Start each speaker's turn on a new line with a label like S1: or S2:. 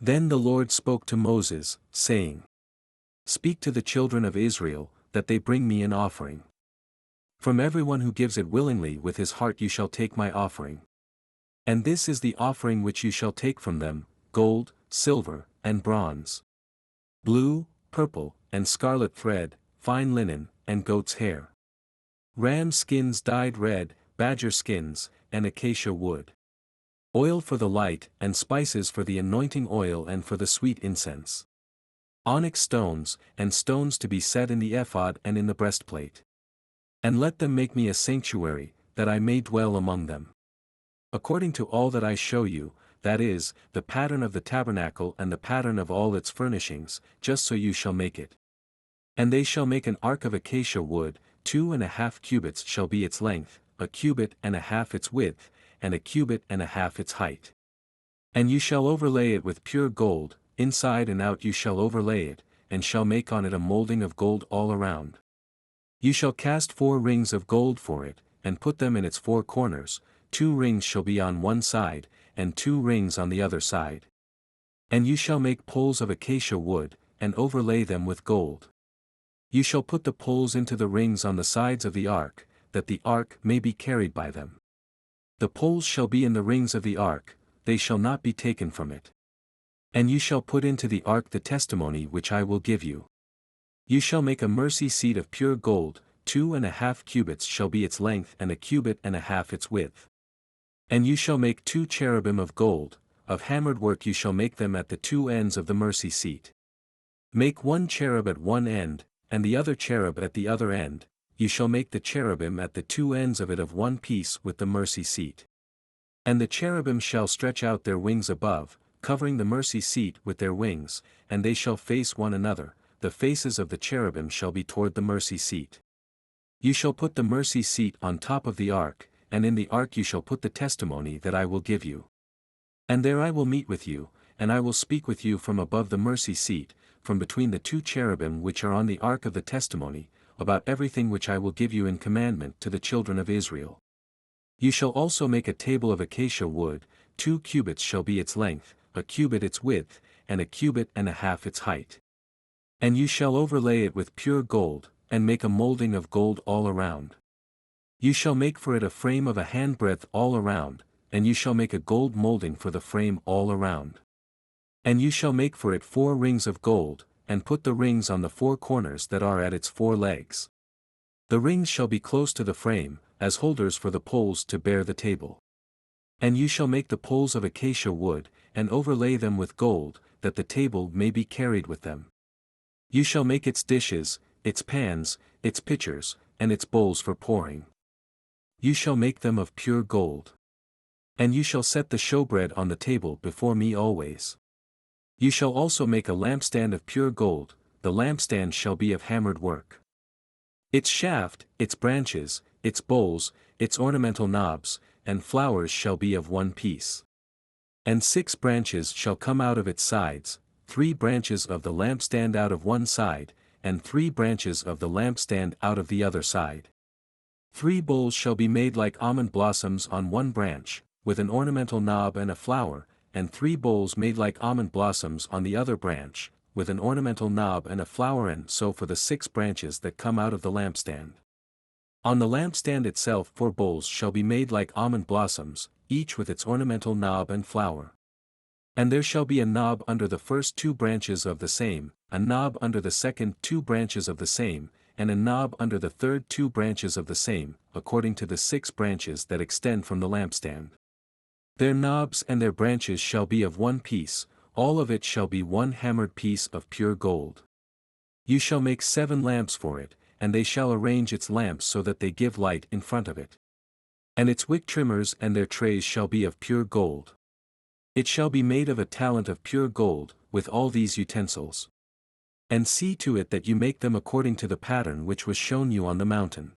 S1: Then the Lord spoke to Moses, saying, Speak to the children of Israel, that they bring me an offering. From everyone who gives it willingly with his heart you shall take my offering. And this is the offering which you shall take from them, gold, silver, and bronze, blue, purple, and scarlet thread, fine linen, and goat's hair, ram skins dyed red, badger skins, and acacia wood, oil for the light, and spices for the anointing oil and for the sweet incense, onyx stones, and stones to be set in the ephod and in the breastplate. And let them make me a sanctuary, that I may dwell among them. According to all that I show you, that is, the pattern of the tabernacle and the pattern of all its furnishings, just so you shall make it. And they shall make an ark of acacia wood, 2.5 cubits shall be its length, 1.5 cubits its width, and 1.5 cubits its height. And you shall overlay it with pure gold, inside and out you shall overlay it, and shall make on it a molding of gold all around. You shall cast 4 rings of gold for it, and put them in its 4 corners, 2 rings shall be on one side, and 2 rings on the other side. And you shall make poles of acacia wood, and overlay them with gold. You shall put the poles into the rings on the sides of the ark, that the ark may be carried by them. The poles shall be in the rings of the ark, they shall not be taken from it. And you shall put into the ark the testimony which I will give you. You shall make a mercy seat of pure gold, 2.5 cubits shall be its length and 1.5 cubits its width. And you shall make 2 cherubim of gold, of hammered work you shall make them at the 2 ends of the mercy seat. Make 1 cherub at one end, and the other cherub at the other end, you shall make the cherubim at the 2 ends of it of one piece with the mercy seat. And the cherubim shall stretch out their wings above, covering the mercy seat with their wings, and they shall face one another, the faces of the cherubim shall be toward the mercy seat. You shall put the mercy seat on top of the ark, and in the ark you shall put the testimony that I will give you. And there I will meet with you, and I will speak with you from above the mercy seat, from between the 2 cherubim which are on the ark of the testimony, about everything which I will give you in commandment to the children of Israel. You shall also make a table of acacia wood, 2 cubits shall be its length, 1 cubit its width, and 1.5 cubits its height. And you shall overlay it with pure gold, and make a molding of gold all around. You shall make for it a frame of a handbreadth all around, and you shall make a gold molding for the frame all around. And you shall make for it 4 rings of gold, and put the rings on the 4 corners that are at its 4 legs. The rings shall be close to the frame, as holders for the poles to bear the table. And you shall make the poles of acacia wood, and overlay them with gold, that the table may be carried with them. You shall make its dishes, its pans, its pitchers, and its bowls for pouring. You shall make them of pure gold. And you shall set the showbread on the table before me always. You shall also make a lampstand of pure gold, the lampstand shall be of hammered work. Its shaft, its branches, its bowls, its ornamental knobs, and flowers shall be of one piece. And 6 branches shall come out of its sides, 3 branches of the lampstand out of one side, and 3 branches of the lampstand out of the other side. 3 bowls shall be made like almond blossoms on one branch, with an ornamental knob and a flower, and 3 bowls made like almond blossoms on the other branch, with an ornamental knob and a flower, and so for the 6 branches that come out of the lampstand. On the lampstand itself 4 bowls shall be made like almond blossoms, each with its ornamental knob and flower. And there shall be a knob under the first 2 branches of the same, a knob under the second 2 branches of the same, and a knob under the third 2 branches of the same, according to the 6 branches that extend from the lampstand. Their knobs and their branches shall be of one piece, all of it shall be one hammered piece of pure gold. You shall make 7 lamps for it, and they shall arrange its lamps so that they give light in front of it. And its wick trimmers and their trays shall be of pure gold. It shall be made of a talent of pure gold, with all these utensils. And see to it that you make them according to the pattern which was shown you on the mountain.